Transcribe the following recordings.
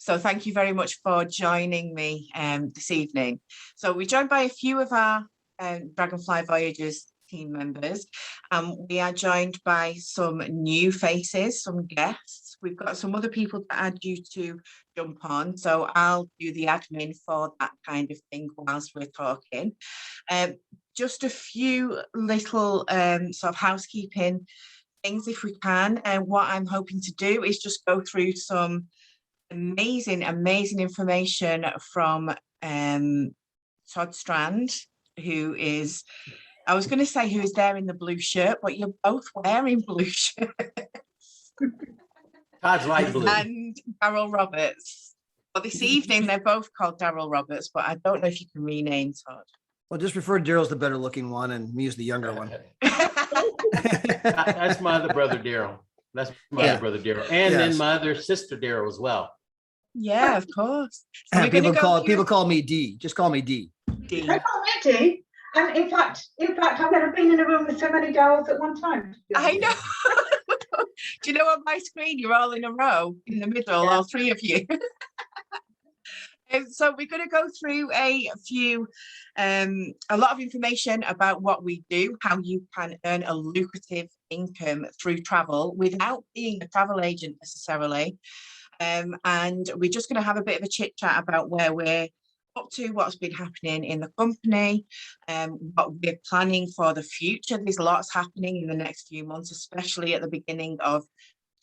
So thank you very much for joining me this evening. So we're joined by a few of our Dragonfly Voyagers team members. We are joined by some new faces, some guests. We've got some other people that are due to jump on. So I'll do the admin for that kind of thing whilst we're talking. Just a few little sort of housekeeping things if we can. And what I'm hoping to do is just go through some amazing information from Todd Strand, who is, I was going to say who is there in the blue shirt, but you're both wearing blue shirts. Todd's light blue. And Darryl Roberts. Well, this evening they're both called Darryl Roberts, but I don't know if you can rename Todd. Well, just refer to Darryl's the better looking one and me as the younger one. That's my other brother, Darryl. That's my other brother, Darryl. And then my other sister, Darryl, as well. Yeah, of course. So people call me D. Just call me D. D. They call me D. And in fact, I've never been in a room with so many Darryls at one time. I know. Do you know on my screen, you're all in a row in the middle, all three of you. So we're going to go through a lot of information about what we do, how you can earn a lucrative income through travel without being a travel agent necessarily. And we're just going to have a bit of a chit chat about where we're up to, what's been happening in the company, what we're planning for the future. There's lots happening in the next few months, especially at the beginning of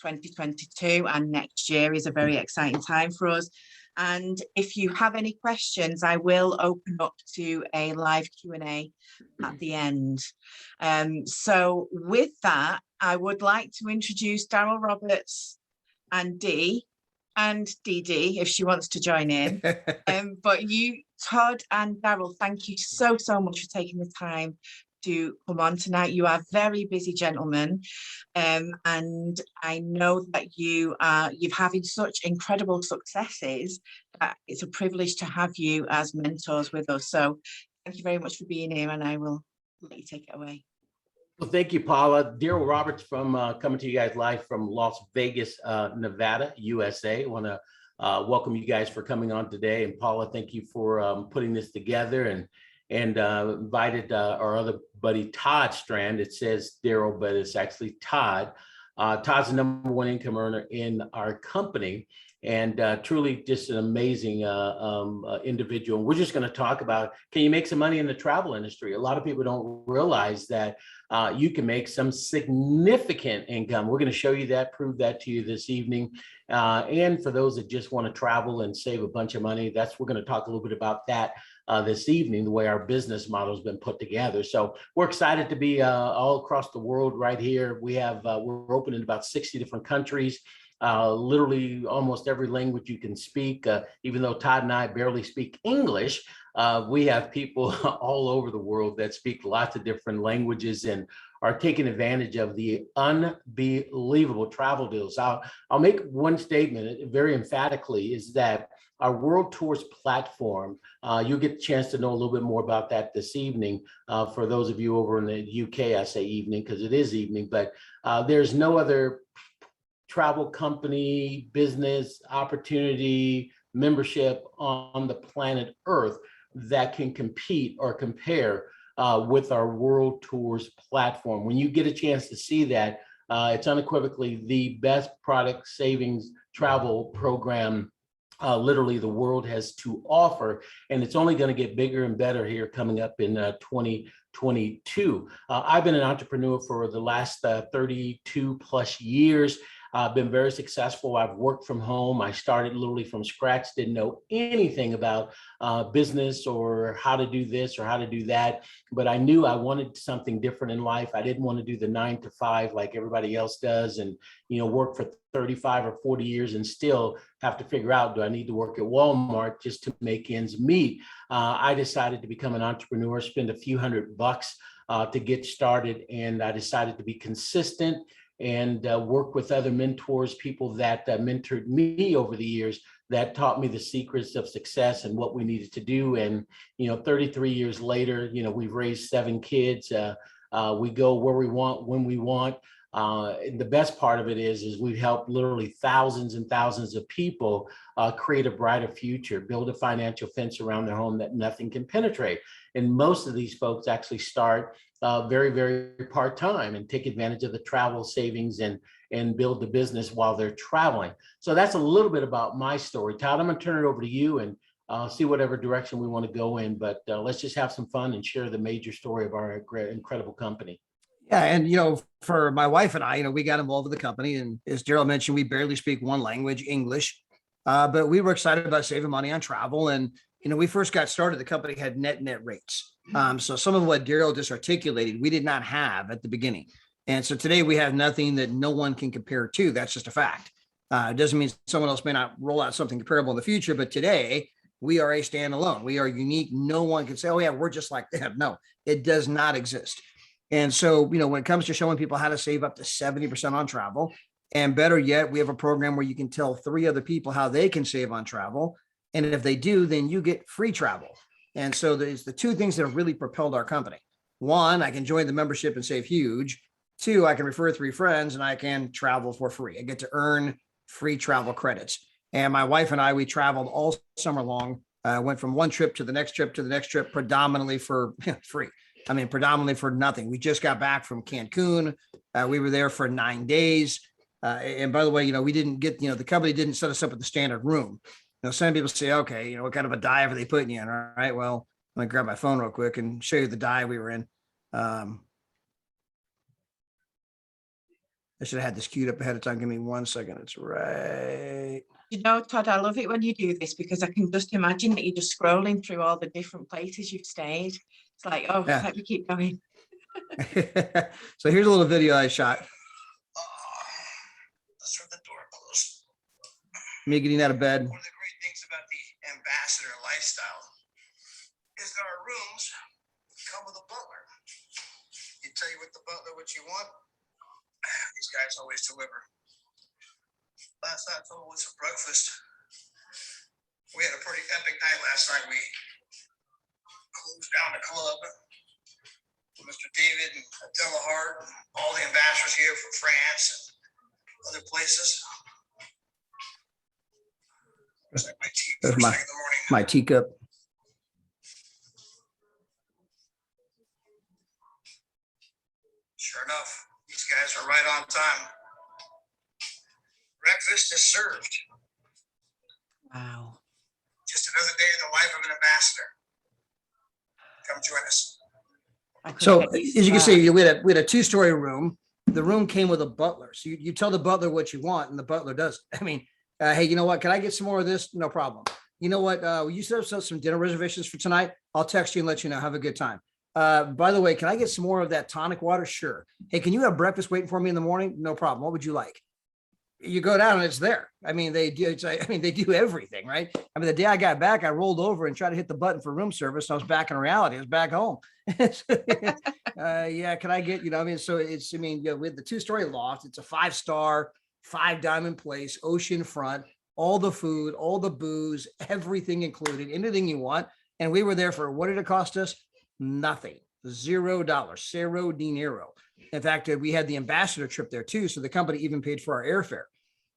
2022, and next year is a very exciting time for us. And if you have any questions, I will open up to a live Q&A at the end. So with that, I would like to introduce Darryl Roberts and Dee, and Dee Dee, if she wants to join in. But you, Todd and Darryl, thank you so much for taking the time to come on tonight. You are very busy gentlemen, and I know that you're having such incredible successes that it's a privilege to have you as mentors with us. So thank you very much for being here, and I will let you take it away. Well, thank you, Paula. Darryl Roberts from coming to you guys live from Las Vegas, Nevada, USA. I want to welcome you guys for coming on today. And Paula, thank you for putting this together and invited our other buddy, Todd Strand. It says Darryl, but it's actually Todd. Todd's the #1 income earner in our company, and truly just an amazing individual. We're just going to talk about, can you make some money in the travel industry? A lot of people don't realize that you can make some significant income. We're going to show you that, prove that to you this evening. And for those that just want to travel and save a bunch of money, we're going to talk a little bit about that this evening, the way our business model has been put together. So we're excited to be all across the world right here. We're open in about 60 different countries. Literally almost every language you can speak, even though Todd and I barely speak English, we have people all over the world that speak lots of different languages and are taking advantage of the unbelievable travel deals. I'll make one statement very emphatically, is that our World Tours platform, you'll get the chance to know a little bit more about that this evening. For those of you over in the UK, I say evening because it is evening, but there's no other travel company, business, opportunity, membership on the planet Earth that can compete or compare with our World Tours platform. When you get a chance to see that, it's unequivocally the best product savings travel program literally the world has to offer, and it's only going to get bigger and better here coming up in 2022. I've been an entrepreneur for the last 32 plus years. I've been very successful. I've worked from home. I started literally from scratch, didn't know anything about business or how to do this or how to do that, but I knew I wanted something different in life. I didn't want to do the 9 to 5 like everybody else does and, work for 35 or 40 years and still have to figure out, do I need to work at Walmart just to make ends meet? I decided to become an entrepreneur, spend a few $100 to get started, and I decided to be consistent and work with other mentors, people that mentored me over the years that taught me the secrets of success and what we needed to do. And, 33 years later, we've raised 7 kids. We go where we want, when we want. And the best part of it is we've helped literally thousands and thousands of people create a brighter future, build a financial fence around their home that nothing can penetrate. And most of these folks actually start very, very part-time and take advantage of the travel savings and build the business while they're traveling. So that's a little bit about my story. Todd, I'm going to turn it over to you and see whatever direction we want to go in, but let's just have some fun and share the major story of our incredible company. Yeah. And, for my wife and I, we got involved with the company. And as Darryl mentioned, we barely speak one language, English, but we were excited about saving money on travel. And, we first got started, the company had net rates. So some of what Darryl just articulated, we did not have at the beginning. And so today we have nothing that no one can compare to. That's just a fact. It doesn't mean someone else may not roll out something comparable in the future, but today we are a standalone. We are unique. No one can say, oh yeah, we're just like them. No, it does not exist. And so, when it comes to showing people how to save up to 70% on travel, and better yet, we have a program where you can tell 3 other people how they can save on travel. And if they do, then you get free travel. And so there's the 2 things that have really propelled our company. 1, I can join the membership and save huge. 2, I can refer 3 friends and I can travel for free. I get to earn free travel credits. And my wife and I, we traveled all summer long, went from one trip to the next trip to the next trip, predominantly for free. I mean, predominantly for nothing. We just got back from Cancun. We were there for 9 days. And by the way, we didn't get, the company didn't set us up with the standard room. Some people say, okay, what kind of a dive are they putting you in? All right, well, let me grab my phone real quick and show you the dive we were in. I should have had this queued up ahead of time. Give me 1 second. It's right. Todd, I love it when you do this because I can just imagine that you're just scrolling through all the different places you've stayed. It's like, oh, yeah. Let me keep going. So here's a little video I shot. Let's turn the door closed. Me getting out of bed. One of the great things about the ambassador lifestyle is that our rooms come with a butler. You tell you with the butler what you want. These guys always deliver. Last night I told them what's for breakfast. We had a pretty epic night last night. We closed down the club. Mr. David and Adela Hart, and all the ambassadors here from France and other places. There's like my tea first thing in the morning. My teacup. Sure enough, these guys are right on time. Breakfast is served. Wow. Just another day in the life of an ambassador. Come join us. So as you can see, we had a 2-story room. The room came with a butler. So you tell the butler what you want and the butler does it. I mean, hey, you know what? Can I get some more of this? No problem. You know what? Will you set up some dinner reservations for tonight? I'll text you and let you know. Have a good time. By the way, can I get some more of that tonic water? Sure. Hey, can you have breakfast waiting for me in the morning? No problem. What would you like? You go down and it's there. I mean, they do everything, right? I mean, the day I got back, I rolled over and tried to hit the button for room service. I was back in reality. I was back home. Yeah. Can I get, so it's, with the 2-story loft, it's a 5-star, 5-diamond place, ocean front, all the food, all the booze, everything included, anything you want. And we were there for, what did it cost us? Nothing. $0, zero dinero. In fact, we had the ambassador trip there too. So the company even paid for our airfare.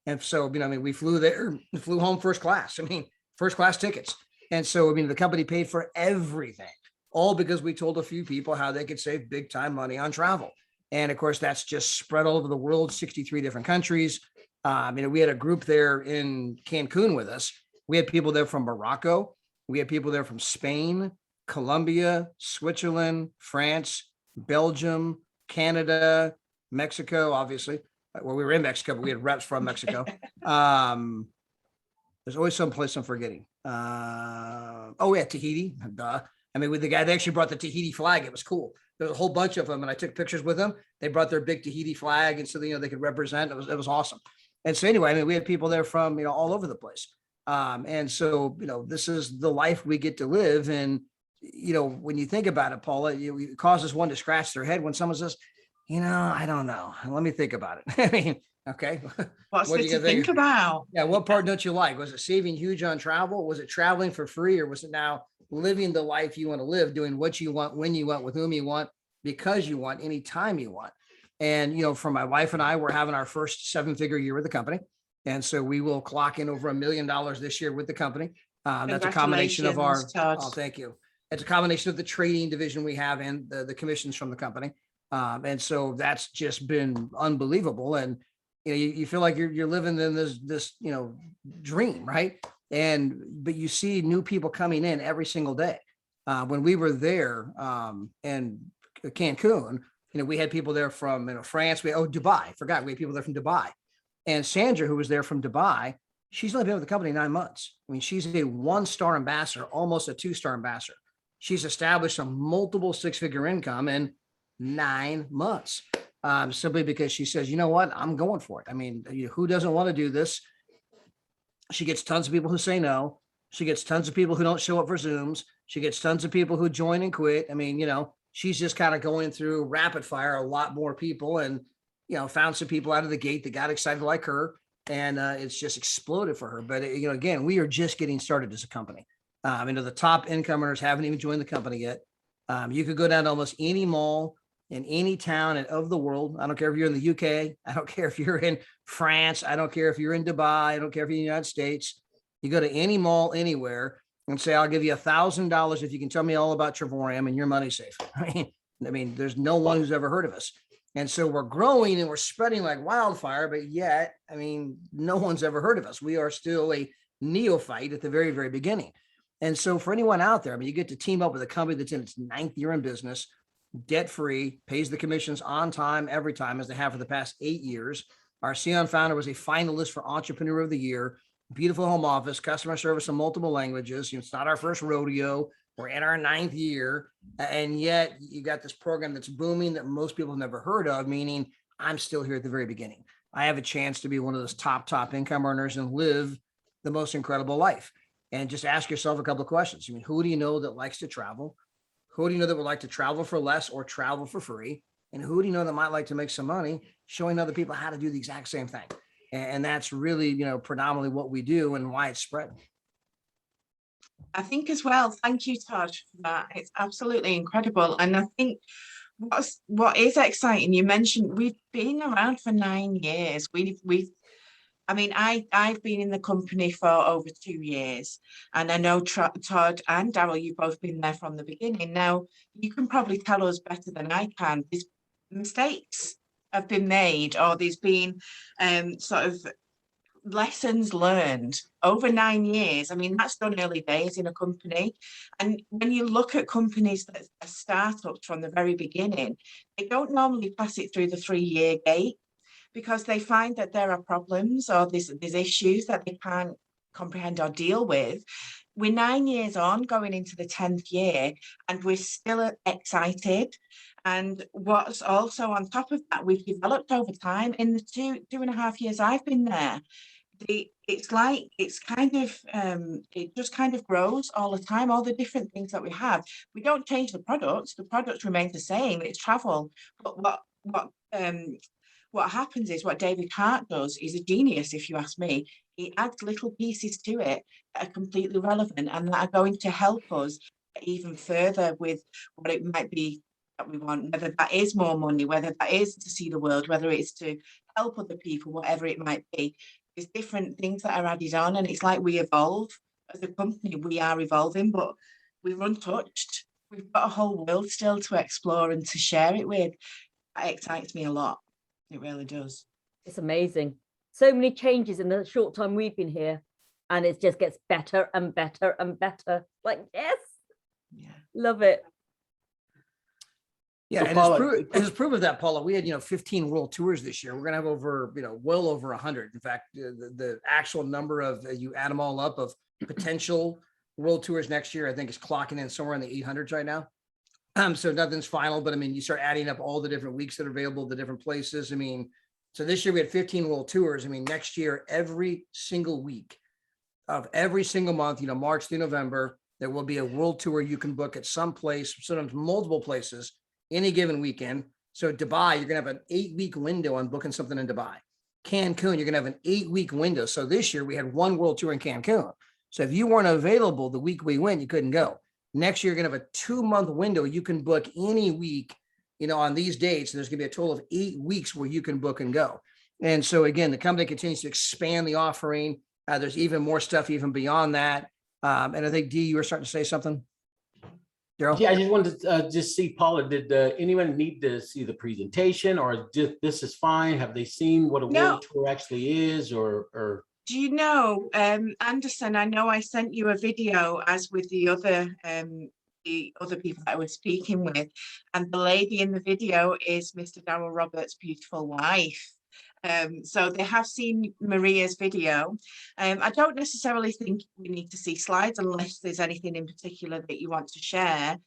And so, we flew there, flew home first class. First class tickets. And so, the company paid for everything, all because we told a few people how they could save big time money on travel. And of course, that's just spread all over the world, 63 different countries. We had a group there in Cancun with us. We had people there from Morocco. We had people there from Spain, Colombia, Switzerland, France, Belgium, Canada, Mexico, obviously. Well, we were in Mexico, but we had reps from Mexico. There's always some place I'm forgetting. Tahiti. Duh. With the guy, they actually brought the Tahiti flag. It was cool. There was a whole bunch of them, and I took pictures with them. They brought their big Tahiti flag, and so they could represent. It was awesome. And so anyway, we had people there from all over the place. And so this is the life we get to live. And when you think about it, Paula, it causes one to scratch their head when someone says, I don't know. Let me think about it. Okay. What's what to think about? Yeah. What part don't you like? Was it saving huge on travel? Was it traveling for free? Or was it now living the life you want to live, doing what you want, when you want, with whom you want, because you want, anytime you want? And, for my wife and I, we're having our first 7-figure year with the company. And so we will clock in over $1 million this year with the company. That's a combination of our, Todd. oh, thank you. It's a combination of the trading division we have and the commissions from the company. And so that's just been unbelievable. And, you feel like you're living in this, dream, right? But you see new people coming in every single day. When we were there in Cancun, we had people there from France. Dubai. Forgot we had people there from Dubai. And Sandra, who was there from Dubai, she's only been with the company 9 months. I mean, she's a 1-star ambassador, almost a 2-star ambassador. She's established a multiple 6-figure income in 9 months, simply because she says, you know what, I'm going for it. I mean, who doesn't want to do this? She gets tons of people who say no. She gets tons of people who don't show up for Zooms. She gets tons of people who join and quit. I mean, she's just kind of going through rapid fire, a lot more people, and, found some people out of the gate that got excited like her. And it's just exploded for her. But, again, we are just getting started as a company. The top income earners haven't even joined the company yet. You could go down to almost any mall in any town of the world. I don't care if you're in the UK. I don't care if you're in France. I don't care if you're in Dubai. I don't care if you're in the United States. You go to any mall anywhere and say, I'll give you $1,000 if you can tell me all about Trevorium, and your money's safe. I mean, there's no one who's ever heard of us. And so we're growing and we're spreading like wildfire, but yet, no one's ever heard of us. We are still a neophyte at the very, very beginning. And so for anyone out there, you get to team up with a company that's in its 9th year in business, debt-free, pays the commissions on time, every time, as they have for the past 8 years. Our CEO founder was a finalist for Entrepreneur of the Year, beautiful home office, customer service in multiple languages. It's not our first rodeo. We're in our 9th year. And yet you got this program that's booming that most people have never heard of, meaning I'm still here at the very beginning. I have a chance to be one of those top income earners and live the most incredible life. And just ask yourself a couple of questions. Who do you know that likes to travel? Who do you know that would like to travel for less or travel for free? And who do you know that might like to make some money showing other people how to do the exact same thing? And that's really, predominantly what we do and why it's spreading. I think as well, thank you, Todd, for that. It's absolutely incredible. And I think what is exciting, you mentioned we've been around for 9 years. I've been in the company for over 2 years, and I know Todd and Darryl, you've both been there from the beginning. Now, you can probably tell us better than I can. These mistakes have been made, or there's been sort of lessons learned over 9 years. That's done early days in a company. And when you look at companies that are startups from the very beginning, they don't normally pass it through the 3-year gate, because they find that there are problems or there's issues that they can't comprehend or deal with. We're 9 years on, going into the 10th year, and we're still excited. And what's also on top of that, we've developed over time in the two and a half years I've been there. It just kind of grows all the time, all the different things that we have. We don't change the products remain the same. It's travel. But what happens is, what David Hart does is a genius, if you ask me. He adds little pieces to it that are completely relevant and that are going to help us even further with what it might be that we want, whether that is more money, whether that is to see the world, whether it's to help other people, whatever it might be. There's different things that are added on, and it's like we evolve as a company. We are evolving, but we're untouched. We've got a whole world still to explore and to share it with. That excites me a lot. It really does. It's amazing. So many changes in the short time we've been here, and it just gets better and better and better. Like, yes, Yeah, love it. Yeah, So and Paula, as proof of that, Paula, we had 15 world tours this year. We're gonna have over well over 100. In fact, the actual number of you add them all up of potential world tours next year, I think is clocking in somewhere in the 800s right now. So nothing's final, but you start adding up all the different weeks that are available, the different places. So this year we had 15 world tours. Next year, every single week of every single month, March through November, there will be a world tour you can book at some place, sometimes multiple places, any given weekend. So Dubai, you're gonna have an 8-week window on booking something in Dubai. Cancun, you're gonna have an 8-week window. So this year we had one world tour in Cancun. So if you weren't available the week we went, you couldn't go. Next year, you're gonna have a 2-month window. You can book any week on these dates, and there's going to be a total of 8 weeks where you can book and go. And so again, the company continues to expand the offering. There's even more stuff even beyond that. And I think Dee, you were starting to say something. Darryl? Yeah, I just wanted to just see, Paula, did anyone need to see the presentation, or just this is fine? Have they seen what a No. world tour actually is, or? Do you know, Anderson, I know I sent you a video as with the other people that I was speaking with, and the lady in the video is Mr. Darryl Roberts' beautiful wife. So they have seen Maria's video. I don't necessarily think we need to see slides unless there's anything in particular that you want to share.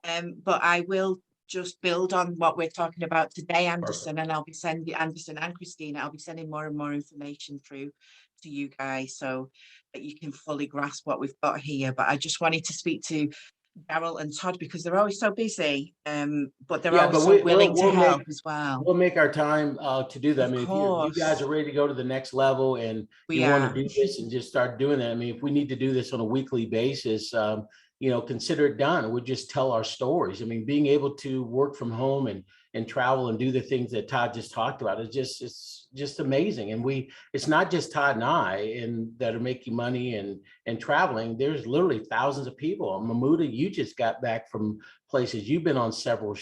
But I will just build on what we're talking about today, Anderson. Perfect. And I'll be sending Anderson and Christina, I'll be sending more and more information through to you guys so that you can fully grasp what we've got here. But I just wanted to speak to Darryl and Todd because they're always so busy, but they're always so willing to help as well. We'll make our time to do that. I mean, if you guys are ready to go to the next level and you want to do this and just start doing that, I mean, if we need to do this on a weekly basis, consider it done. We'll just tell our stories. I mean, being able to work from home and travel and do the things that Todd just talked about is it's just amazing. And it's not just Todd and I that are making money and traveling. There's literally thousands of people. Mahmuda, you just got back from places. You've been on several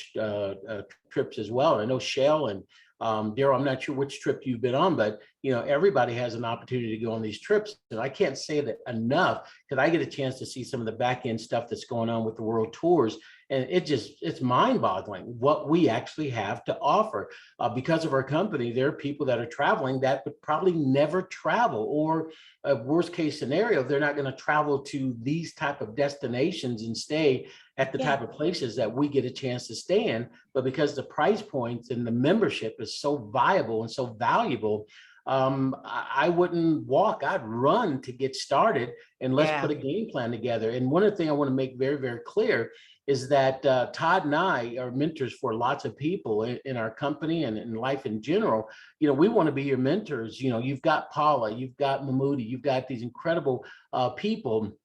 trips as well. I know Shell and Darryl, I'm not sure which trip you've been on, but everybody has an opportunity to go on these trips. And I can't say that enough because I get a chance to see some of the back end stuff that's going on with the world tours. And it's mind boggling what we actually have to offer. Because of our company, there are people that are traveling that would probably never travel, or a worst case scenario, they're not going to travel to these type of destinations and stay at the type of places that we get a chance to stay in. But because the price points and the membership is so viable and so valuable, I wouldn't walk, I'd run to get started, and let's put a game plan together. And one of the things I want to make very, very clear is that Todd and I are mentors for lots of people in our company and in life in general. We want to be your mentors. You've got Paula, you've got Mahmoudi, you've got these incredible people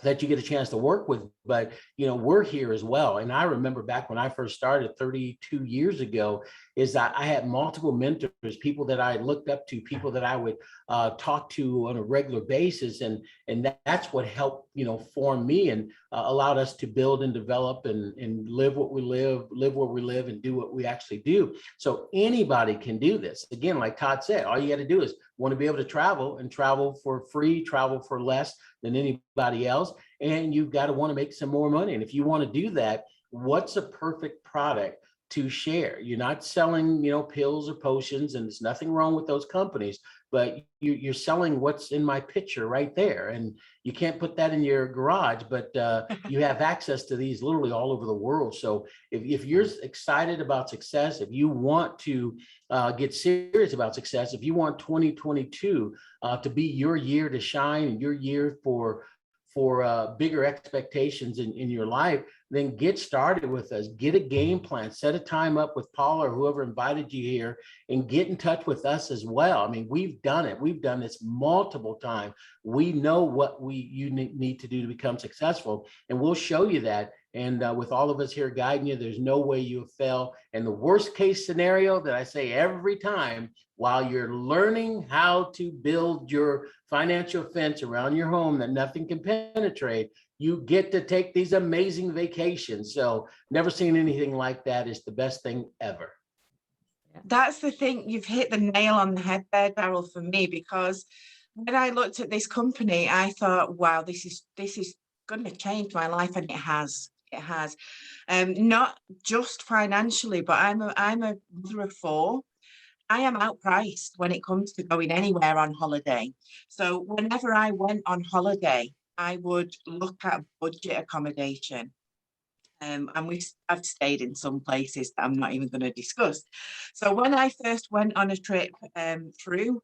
that you get a chance to work with, but we're here as well. And I remember back when I first started 32 years ago, is that I had multiple mentors, people that I looked up to, people that I would talk to on a regular basis, and that's what helped form me and allowed us to build and develop and live what we live where we live, and do what we actually do. So anybody can do this. Again, like Todd said, all you got to do is want to be able to travel, and travel for free, travel for less than anybody else, and you've got to want to make some more money. And if you want to do that, what's a perfect product to share? You're not selling pills or potions, and there's nothing wrong with those companies, but you're selling what's in my picture right there. And you can't put that in your garage, but you have access to these literally all over the world. So if you're excited about success, if you want to get serious about success, if you want 2022 to be your year to shine, and your year for bigger expectations in your life, then get started with us. Get a game plan, set a time up with Paul or whoever invited you here, and get in touch with us as well. I mean, we've done it. We've done this multiple times. We know what you need to do to become successful, and we'll show you that. And with all of us here guiding you, there's no way you'll fail. And the worst case scenario that I say every time, while you're learning how to build your financial fence around your home that nothing can penetrate, you get to take these amazing vacations. So never seen anything like that. It's the best thing ever. That's the thing. You've hit the nail on the head there, Darryl, for me, because when I looked at this company, I thought, wow, this is going to change my life. And it has. It has. Not just financially, but I'm a mother of 4. I am outpriced when it comes to going anywhere on holiday. So whenever I went on holiday, I would look at budget accommodation. And I've stayed in some places that I'm not even going to discuss. So when I first went on a trip through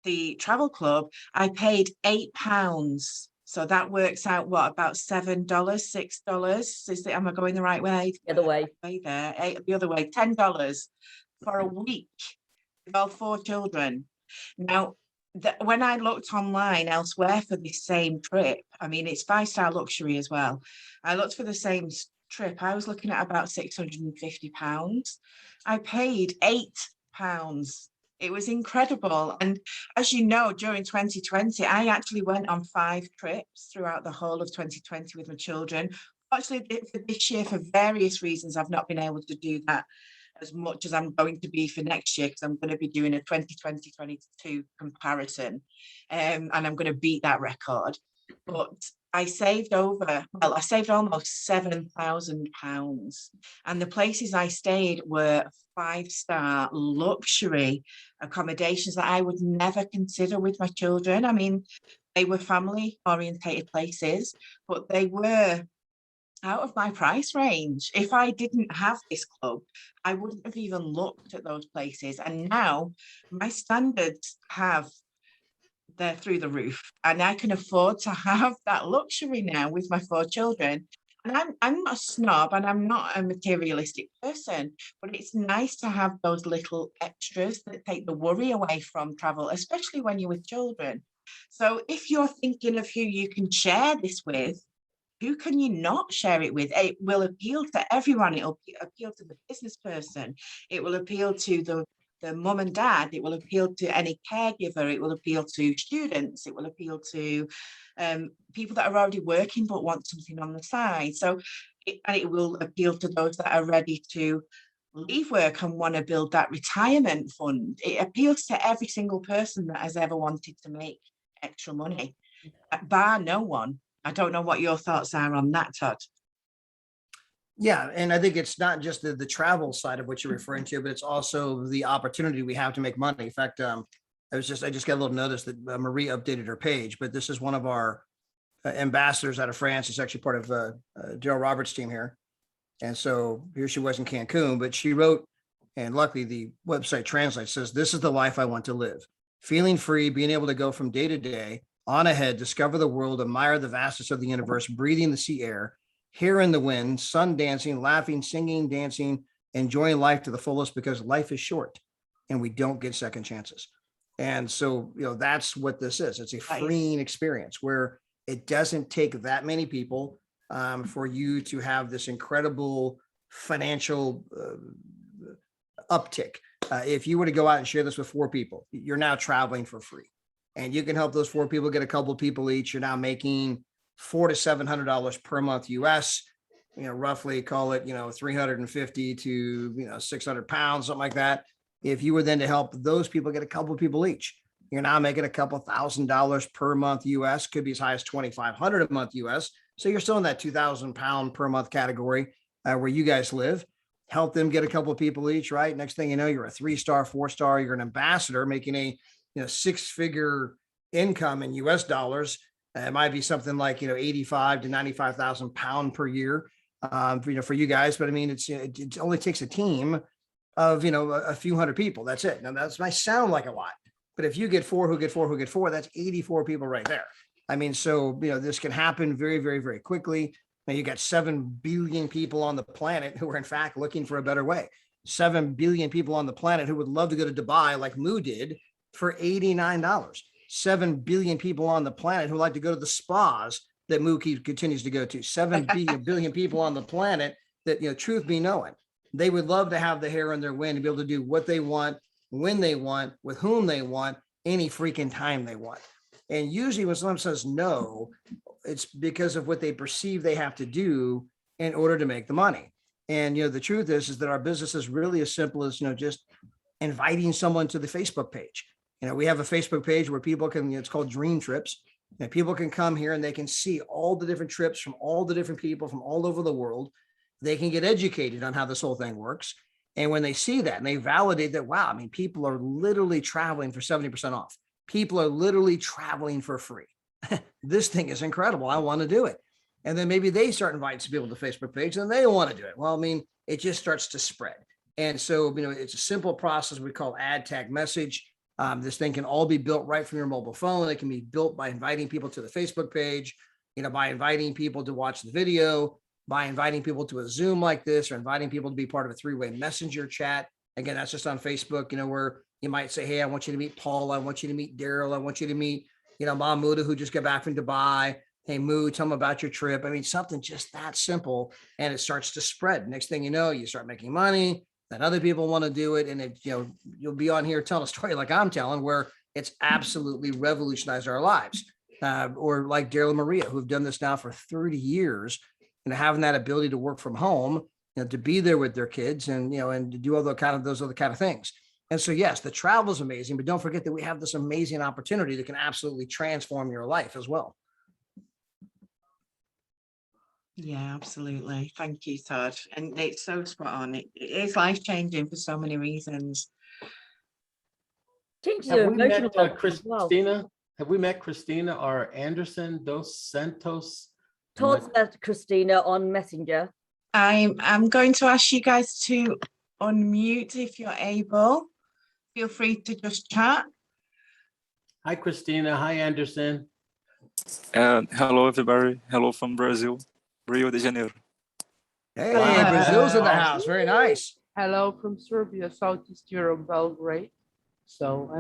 the travel club, I paid £8. So that works out about $7, $6. Am I going the right way? The other way. The other way, $10 for a week with all 4 children. Now, when I looked online elsewhere for this same trip, I mean, it's 5-star luxury as well. I looked for the same trip, I was looking at about £650. I paid £8. It was incredible. And as you know, during 2020, I actually went on 5 trips throughout the whole of 2020 with my children. Actually, for this year, for various reasons, I've not been able to do that as much as I'm going to be for next year, because I'm going to be doing a 2020-22 comparison, and I'm going to beat that record. But I saved I saved almost £7,000, and the places I stayed were 5-star luxury accommodations that I would never consider with my children. I mean, they were family orientated places, but they were out of my price range. If I didn't have this club, I wouldn't have even looked at those places. And now my standards they're through the roof, and I can afford to have that luxury now with my 4 children. And I'm not a snob, and I'm not a materialistic person, but it's nice to have those little extras that take the worry away from travel, especially when you're with children. So if you're thinking of who you can share this with, who can you not share it with? It will appeal to everyone. It'll appeal to the business person. It will appeal to the mum and dad. It will appeal to any caregiver. It will appeal to students. It will appeal to people that are already working but want something on the side. So, it will appeal to those that are ready to leave work and want to build that retirement fund. It appeals to every single person that has ever wanted to make extra money, bar no one. I don't know what your thoughts are on that, Todd. Yeah, and I think it's not just the travel side of what you're referring to, but it's also the opportunity we have to make money. In fact, I just got a little notice that Marie updated her page, but this is one of our ambassadors out of France. It's actually part of Darryl Roberts' team here. And so here she was in Cancun, but she wrote, and luckily the website translates, says, "This is the life I want to live. Feeling free, being able to go from day to day, on ahead, discover the world, admire the vastness of the universe, breathing the sea air, here in the wind, sun dancing, laughing, singing, dancing, enjoying life to the fullest, because life is short and we don't get second chances." And so, that's what this is. It's a freeing experience where it doesn't take that many people for you to have this incredible financial uptick. If you were to go out and share this with 4 people, you're now traveling for free. And you can help those 4 people get a couple of people each. You're now making $400 to $700 per month US, roughly call it, 350 to, 600 pounds, something like that. If you were then to help those people get a couple of people each, you're now making a couple $1,000 per month US, could be as high as 2,500 a month US. So you're still in that 2,000 pound per month category where you guys live. Help them get a couple of people each, right? Next thing you know, you're a 3-star, 4-star, you're an ambassador making a 6-figure income in US dollars. It might be something like, 85 to 95,000 pounds per year, for you guys. But I mean, it only takes a team of, a few hundred people. That's it. Now that might sound like a lot, but if you get 4 who get 4 who get 4, that's 84 people right there. I mean, so, this can happen very, very, very quickly. Now you got 7 billion people on the planet who are in fact looking for a better way. 7 billion people on the planet who would love to go to Dubai like Moo did for $89. 7 billion people on the planet who like to go to the spas that Moo continues to go to. 7 billion people on the planet that, truth be known, they would love to have the hair on their wind and be able to do what they want, when they want, with whom they want, any freaking time they want. And usually when someone says no, it's because of what they perceive they have to do in order to make the money. And, the truth is that our business is really as simple as, just inviting someone to the Facebook page. We have a Facebook page where people can, it's called Dream Trips. And people can come here and they can see all the different trips from all the different people from all over the world. They can get educated on how this whole thing works. And when they see that and they validate that, wow, I mean, people are literally traveling for 70% off. People are literally traveling for free. This thing is incredible. I want to do it. And then maybe they start inviting some people to the Facebook page and they want to do it. Well, I mean, it just starts to spread. And so, it's a simple process we call add, tag, message. This thing can all be built right from your mobile phone. It can be built by inviting people to the Facebook page, by inviting people to watch the video, by inviting people to a Zoom like this, or inviting people to be part of a 3-way messenger chat. Again, that's just on Facebook, where you might say, hey, I want you to meet Paul. I want you to meet Darryl. I want you to meet, Mahmouda, who just got back from Dubai. hey, Moo, tell them about your trip. I mean, something just that simple, and it starts to spread. Next thing you know, you start making money, then other people want to do it. And it, you'll be on here telling a story like I'm telling, where it's absolutely revolutionized our lives. Or like Darryl and Maria, who've done this now for 30 years, and having that ability to work from home, to be there with their kids, and and to do all those other kind of things. And so, yes, the travel is amazing, but don't forget that we have this amazing opportunity that can absolutely transform your life as well. Yeah, absolutely. Thank you, Todd. And it's so spot on. It is life changing for so many reasons. Changes Have your we met emotional health as well. Christina? Have we met Christina or Anderson dos Santos? Todd's met Christina on Messenger. I'm going to ask you guys to unmute if you're able. Feel free to just chat. Hi, Christina. Hi, Anderson. Hello, everybody. Hello from Brazil, Rio de Janeiro. Hey, Wow. Brazil's in the Awesome. house. Very nice. Hello from Serbia, Southeast Europe, Belgrade. So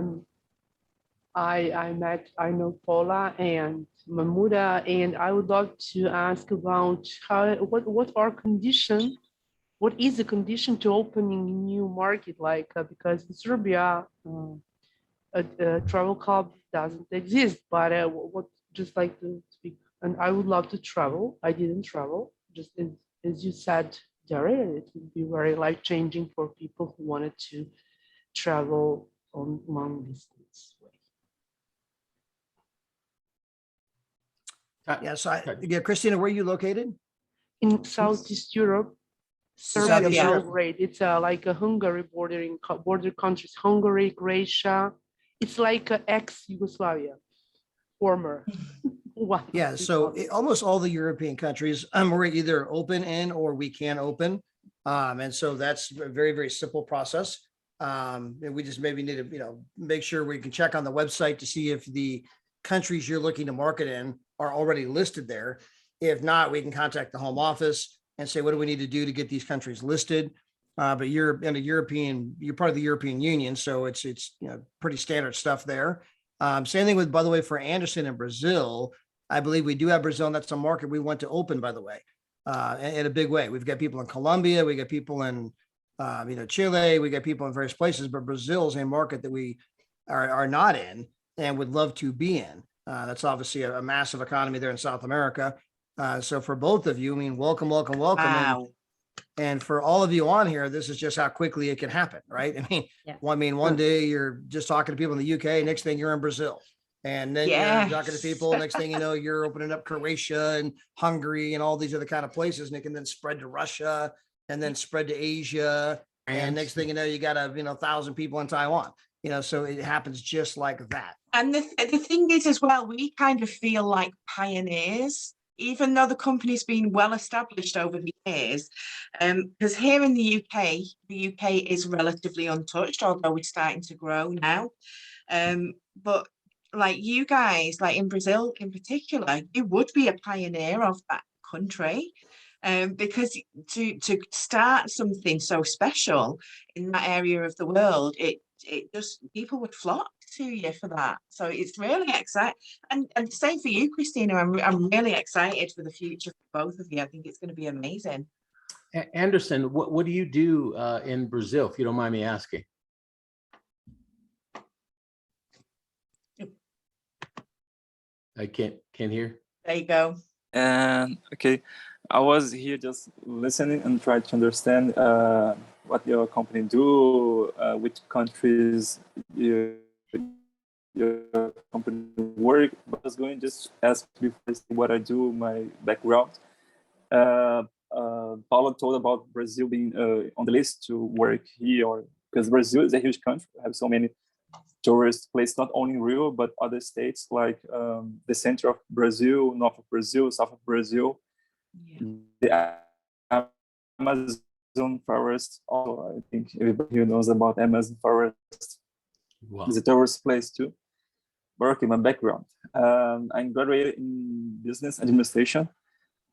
I know Paula and Mahmuda, and I would love to ask about what is the condition to opening a new market, like because in Serbia a travel club doesn't exist, but what just like to speak, and I would love to travel. I didn't travel, just as you said, Darryl, it would be very life-changing for people who wanted to travel on long distance way. Yeah. So, Christina, where are you located? In Southeast Europe, Serbia, Serbia. Belgrade. It's like a Hungary border countries, Hungary, Croatia. It's like ex-Yugoslavia, former. Wow. Yeah. So almost all the European countries, we're either open in or we can open. And so that's a very, very simple process. And we just maybe need to, make sure we can check on the website to see if the countries you're looking to market in are already listed there. If not, we can contact the home office and say, what do we need to do to get these countries listed? But you're part of the European Union. So it's pretty standard stuff there. Same thing with, by the way, for Anderson in Brazil. I believe we do have Brazil, and that's a market we want to open, by the way, in a big way. We've got people in Colombia, we got people in, Chile, we got people in various places, but Brazil is a market that we are not in and would love to be in. That's obviously a massive economy there in South America. So for both of you, I mean, welcome. Wow. And for all of you on here, this is just how quickly it can happen, right? I mean, one day you're just talking to people in the UK, next thing you're in Brazil. And then you're talking to people, next thing you know, you're opening up Croatia and Hungary and all these other kind of places, and it can then spread to Russia and then spread to Asia. And next thing you know, you got 1,000 people in Taiwan, so it happens just like that. And the thing is as well, we kind of feel like pioneers, even though the company's been well established over the years, because here in the UK is relatively untouched, although we're starting to grow now. But like you guys, like in Brazil in particular, you would be a pioneer of that country. Because to start something so special in that area of the world, it just, people would flock to you for that. So it's really exciting. And same for you, Christina. I'm really excited for the future for both of you. I think it's going to be amazing. Anderson, what do you do in Brazil, if you don't mind me asking? I can't hear. There you go. And okay, I was here just listening and trying to understand what your company do, which countries your company work. But I was going to just ask before what I do, my background. Paula told about Brazil being on the list to work here, because Brazil is a huge country. We have so many tourist places, not only in Rio, but other states like the center of Brazil, north of Brazil, south of Brazil. Yeah. The Amazon forest. Also, I think everybody here knows about Amazon forest. Wow. It's a tourist place too. Working my background. I graduated in business administration.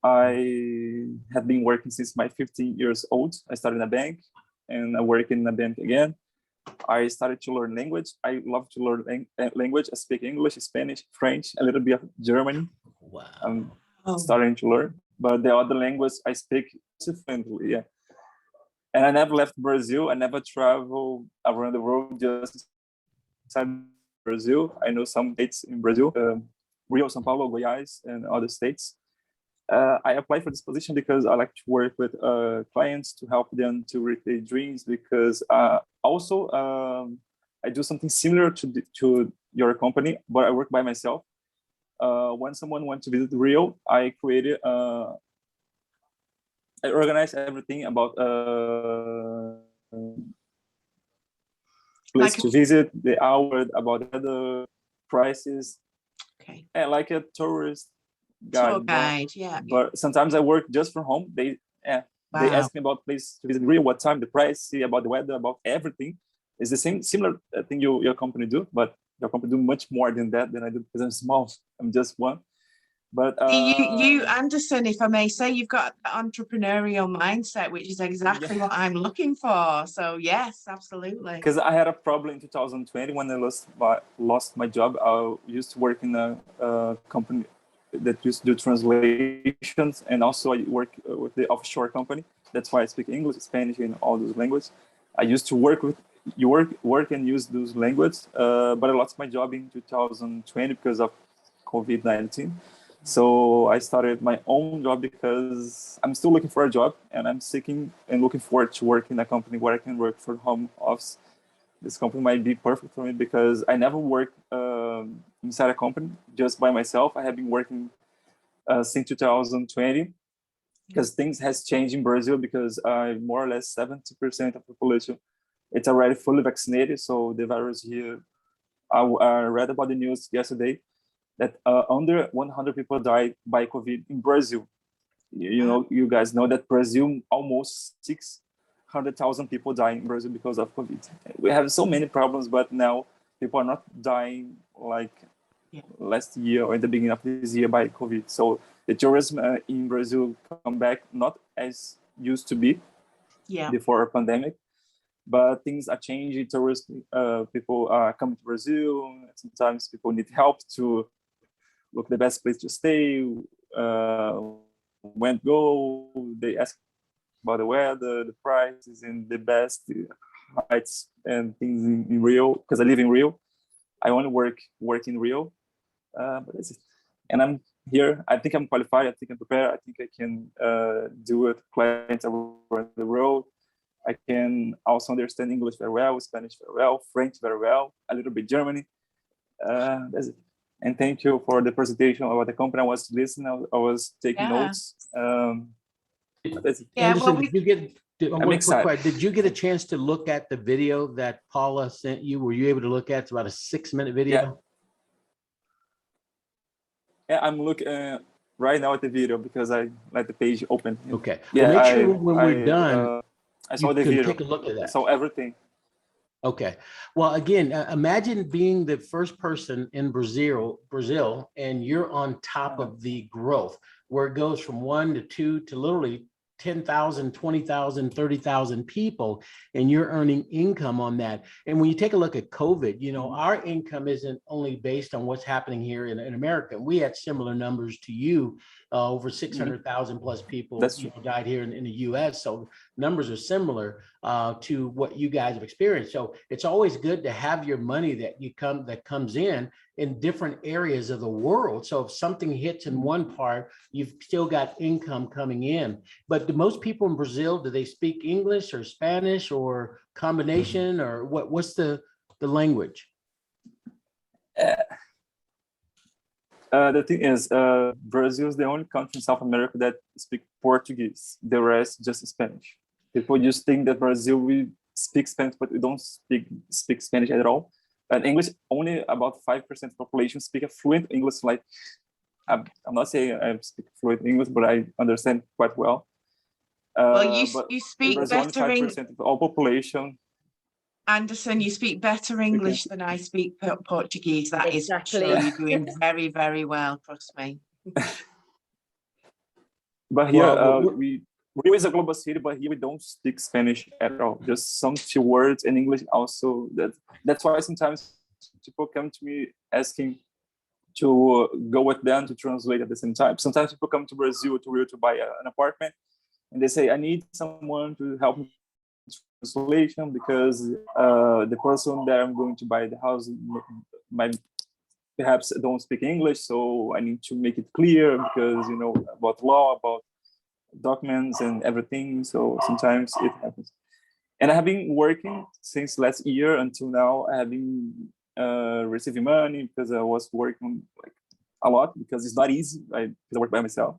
I have been working since my 15 years old. I started in a bank and I work in a bank again. I started to learn language. I love to learn language. I speak English, Spanish, French, a little bit of German. Wow. I'm Oh, starting to learn, but the other language I speak fluently. Yeah, and I never left Brazil. I never traveled around the world just inside Brazil. I know some states in Brazil, Rio, São Paulo, Goiás, and other states. I applied for this position because I like to work with clients to help them to reach their dreams. Because also I do something similar to your company, but I work by myself. When someone wants to visit Rio, I organize everything about place like to visit, the hour, about the prices, okay, and like a tourist guide. tour guide. Yeah. But sometimes I work just from home. They Wow. ask me about place to visit Rio, what time, the price, see about the weather, about everything. It's the same similar thing your company do, but your company do much more than that than I do because I'm small. I'm just one. But You, Anderson, if I may say, you've got the entrepreneurial mindset, which is exactly what I'm looking for. So yes, absolutely. Because I had a problem in 2020 when I lost my job. I used to work in a company that used to do translations, and also I work with the offshore company. That's why I speak English, Spanish, and all those languages. I used to work and use those languages, but I lost my job in 2020 because of COVID-19. So I started my own job because I'm still looking for a job, and I'm seeking and looking forward to work in a company where I can work for home office. This company might be perfect for me because I never worked inside a company just by myself. I have been working since 2020 because things has changed in Brazil because more or less 70% of the population it's already fully vaccinated. So the virus here, I read about the news yesterday that under 100 people died by COVID in Brazil. You know, you guys know that Brazil, almost 600,000 people die in Brazil because of COVID. We have so many problems, but now people are not dying like last year or in the beginning of this year by COVID. So the tourism in Brazil come back not as used to be before a pandemic, but things are changing. Tourists, people are coming to Brazil. Sometimes people need help to look the best place to stay, when to go. They ask about the weather, the prices, and the best heights and things in Rio. Because I live in Rio, I only work in Rio, but that's it. And I'm here. I think I'm qualified. I think I'm prepared. I think I can do it. Clients around the world. I can also understand English very well, Spanish very well, French very well, a little bit Germany. That's it. And thank you for the presentation about the company. I was listening. I was taking notes. Anderson, did you get? Did you get a chance to look at the video that Paula sent you? Were you able to look at? It's about a 6-minute video. Yeah, I'm looking right now at the video because I let the page open. Okay. Yeah, well, make sure when we're done, I saw the video. Take a look at that. I saw everything. Okay. Well, again, imagine being the first person in Brazil, and you're on top of the growth where it goes from 1 to 2 to literally 10,000, 20,000, 30,000 people, and you're earning income on that. And when you take a look at COVID, you know, our income isn't only based on what's happening here in America. We had similar numbers to you, over 600,000 plus people died here in the US. So numbers are similar to what you guys have experienced. So it's always good to have your money that comes in different areas of the world. So if something hits in one part, you've still got income coming in. But do most people in Brazil, do they speak English or Spanish or combination, or what's the language? The thing is, Brazil is the only country in South America that speak Portuguese. The rest just Spanish. People just think that Brazil we speak Spanish, but we don't speak Spanish at all. And English, only about 5% of the population speak a fluent English. Like I'm not saying I speak fluent English, but I understand quite well. Well, you speak Brazil, better only 5% of all population. Anderson, you speak better English than I speak Portuguese. That is true. You're doing very, very well. Trust me. But here, Rio is a global city, but here we don't speak Spanish at all. Just some few words in English also. That's why sometimes people come to me asking to go with them to translate at the same time. Sometimes people come to Brazil to Rio to buy an apartment, and they say, I need someone to help me with translation because the person that I'm going to buy the house might perhaps don't speak English, so I need to make it clear because, you know, about law, about documents and everything. So sometimes it happens. And I have been working since last year until now. I have been receiving money because I was working like a lot because it's not easy. Because I work by myself.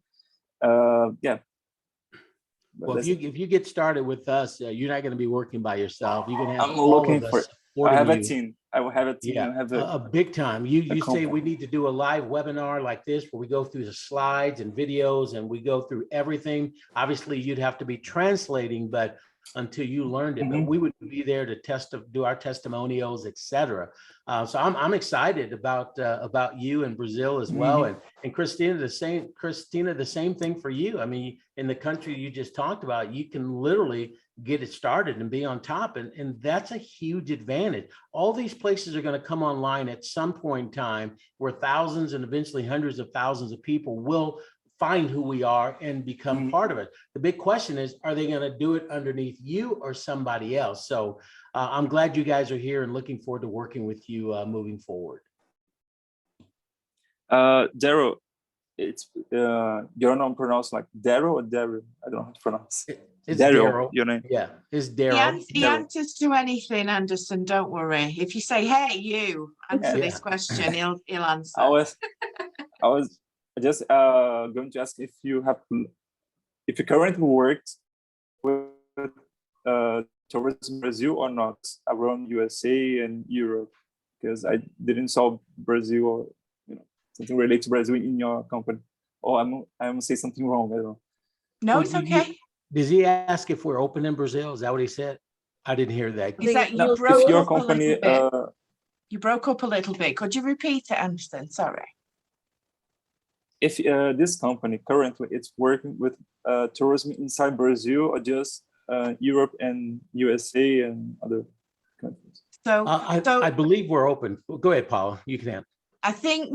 Yeah. Well, if you get started with us, you're not going to be working by yourself. You're going to have I'm all looking of for. us I have a supporting you. team. I will have a team. Yeah, I have a big time. You say company. we need to do a live webinar like this where we go through the slides and videos and we go through everything. Obviously, you'd have to be translating, but until you learned it, but we would be there to do our testimonials, etc. So I'm excited about you in Brazil as well, and Christina, the same thing for you. I mean, in the country you just talked about, you can literally get it started and be on top, and that's a huge advantage. All these places are going to come online at some point in time where thousands and eventually hundreds of thousands of people will find who we are and become part of it. The big question is, are they going to do it underneath you or somebody else? So I'm glad you guys are here and looking forward to working with you moving forward. Darryl, it's your name pronounced like Darryl or Darryl? I don't know how to pronounce. It's Darryl, your name. Yeah, it's Darryl. He answers to anything, Anderson. Don't worry. If you say, "Hey, you," answer this question, he'll answer. I was just going to ask if you currently worked with towards Brazil or not around USA and Europe, because I didn't saw Brazil or something related to Brazil in your company. Or I'm gonna say something wrong. I don't know. No, it's okay. Does he ask if we're open in Brazil? Is that what he said? I didn't hear that. Is that No, if your company, you broke up a little bit. Could you repeat it, Anderson? Sorry. If this company currently it's working with tourism inside Brazil or just Europe and USA and other countries? So I believe we're open. Go ahead, Paula. You can answer. I think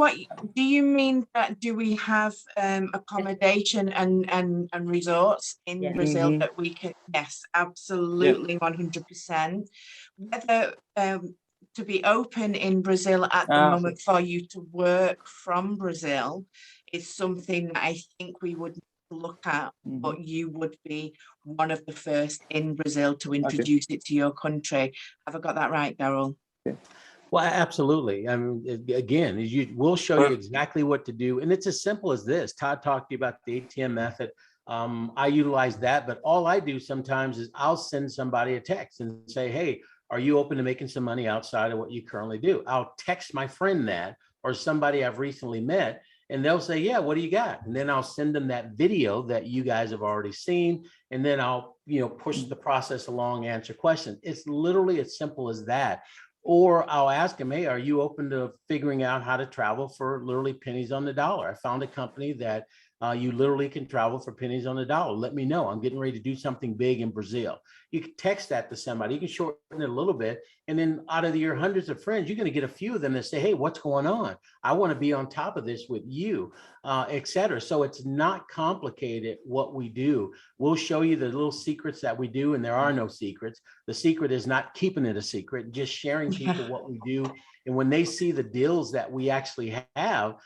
do you mean that do we have accommodation and resorts in Brazil that we can? Yes, absolutely, 100%. Whether to be open in Brazil at the moment for you to work from Brazil is something that I think we would look at, but you would be one of the first in Brazil to introduce it to your country. Have I got that right, Darryl? Okay. Well, absolutely. I mean, again, we'll show you exactly what to do. And it's as simple as this. Todd talked to you about the ATM method. I utilize that, but all I do sometimes is I'll send somebody a text and say, hey, are you open to making some money outside of what you currently do? I'll text my friend that, or somebody I've recently met, and they'll say, yeah, what do you got? And then I'll send them that video that you guys have already seen. And then I'll, push the process along, answer questions. It's literally as simple as that. Or I'll ask them, hey, are you open to figuring out how to travel for literally pennies on the dollar? I found a company that you literally can travel for pennies on the dollar. Let me know. I'm getting ready to do something big in Brazil. You can text that to somebody. You can shorten it a little bit. And then out of your hundreds of friends, you're going to get a few of them that say, hey, what's going on? I want to be on top of this with you, et cetera. So it's not complicated what we do. We'll show you the little secrets that we do, and there are no secrets. The secret is not keeping it a secret, just sharing people what we do. And when they see the deals that we actually have,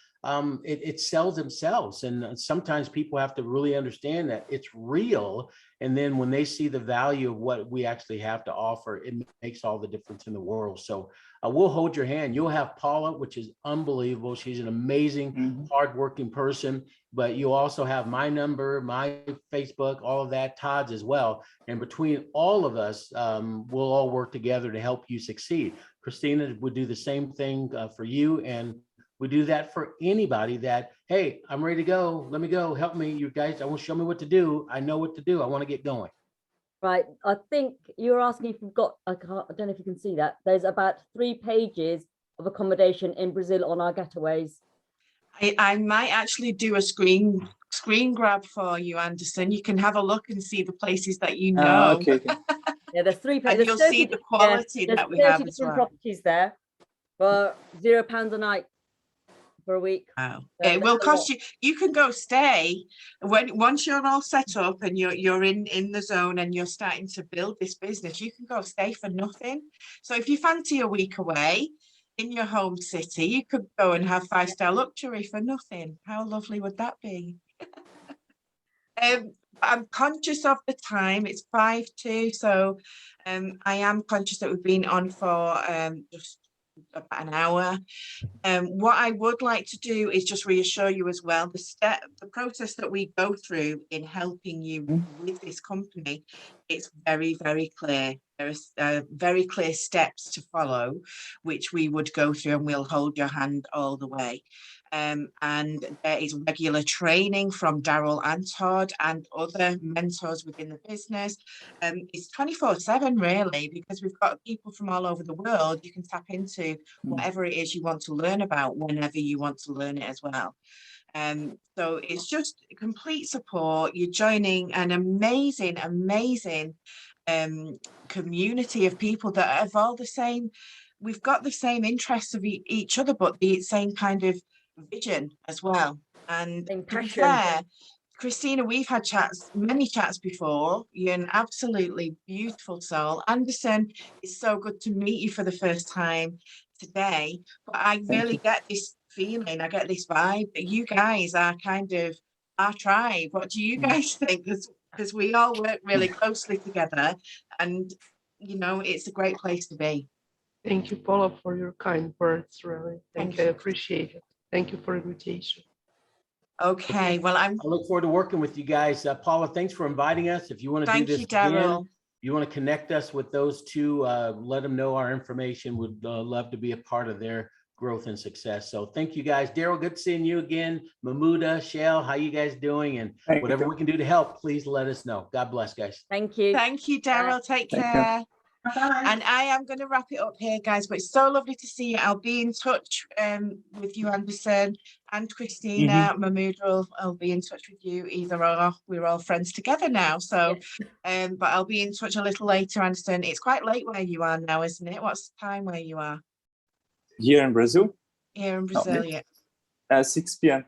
it sells themselves. And sometimes people have to really understand that it's real. And then when they see the value of what we actually have to offer, it makes all the difference in the world. So we'll hold your hand. You'll have Paula, which is unbelievable. She's an amazing, hardworking person. But you also have my number, my Facebook, all of that, Todd's as well. And between all of us, we'll all work together to help you succeed. Christina would do the same thing for you. And we do that for anybody that, hey, I'm ready to go. Let me go. Help me, you guys. I want to show me what to do. I know what to do. I want to get going. Right. I think you're asking if we've got, I don't know if you can see that. There's about 3 pages of accommodation in Brazil on our getaways. I might actually do a screen grab for you, Anderson. You can have a look and see the places that you know. Okay. Yeah, there's 3 pages. And you'll see the quality that we have as well. Properties there for £0 a night. for a week. Wow. So It will that's a lot. cost you. You can go stay once you're all set up and you're in the zone and you're starting to build this business. You can go stay for nothing. So if you fancy a week away in your home city, you could go and have 5-star luxury for nothing. How lovely would that be? I'm conscious of the time. It's 5:02, so I am conscious that we've been on for just about an hour. What I would like to do is just reassure you as well, the process that we go through in helping you with this company, it's very, very clear. There are very clear steps to follow, which we would go through, and we'll hold your hand all the way. And there is regular training from Darryl and Todd and other mentors within the business. It's 24/7 really, because we've got people from all over the world. You can tap into whatever it is you want to learn about whenever you want to learn it as well. So it's just complete support. You're joining an amazing, amazing community of people that have all the same, we've got the same interests of each other, but the same kind of vision as well. And Same to be passion. fair, Christina, we've had many chats before. You're an absolutely beautiful soul. Anderson, it's so good to meet you for the first time today. But I really get this feeling, I get this vibe that you guys are kind of our tribe. What do you guys think? Because we all work really closely together, and you know, it's a great place to be. Thank you, Paula, for your kind words. Really, Thank I you. appreciate it. Thank you for the invitation. Okay, well, I look forward to working with you guys. Paula, thanks for inviting us. If you want to do thank this you, again, Darryl. you want to connect us with those two, let them know our information. Would love to be a part of their growth and success. So thank you guys. Darryl, good seeing you again. Mahmuda, Shell, how you guys doing? And whatever we can do to help, please let us know. God bless, guys. Thank you. Thank you, Darryl. Take care. Bye. And I am going to wrap it up here, guys, but it's so lovely to see you. I'll be in touch with you, Anderson, and Christina. Mahmoud will be in touch with you either or. We're all friends together now. So, Yes. but I'll be in touch a little later, Anderson. It's quite late where you are now, isn't it? What's the time where you are? Here in Brazil, Here in Brazil, maybe. yeah. 6 p.m.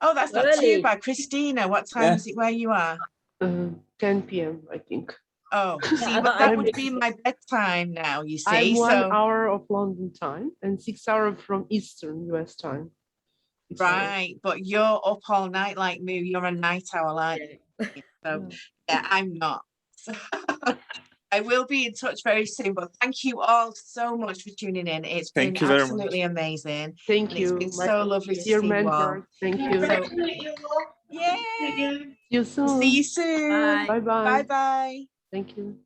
Oh, that's not Early. too bad. Christina, what time is it where you are? 10 p.m. I think. Oh, see, but that would be my bedtime now, you see. I'm 1 so hour of London time and 6 hours from Eastern US time. right, but you're up all night like me. You're a night owl, aren't you? So yeah, I'm not. So, I will be in touch very soon, but thank you all so much for tuning in. It's Thank been you very absolutely amazing. Thank And you. it's been so lovely to Dear see you all. mentor. Thank you. Yay! See you. See you soon. See you soon. Bye. Bye-bye. Bye bye. Thank you.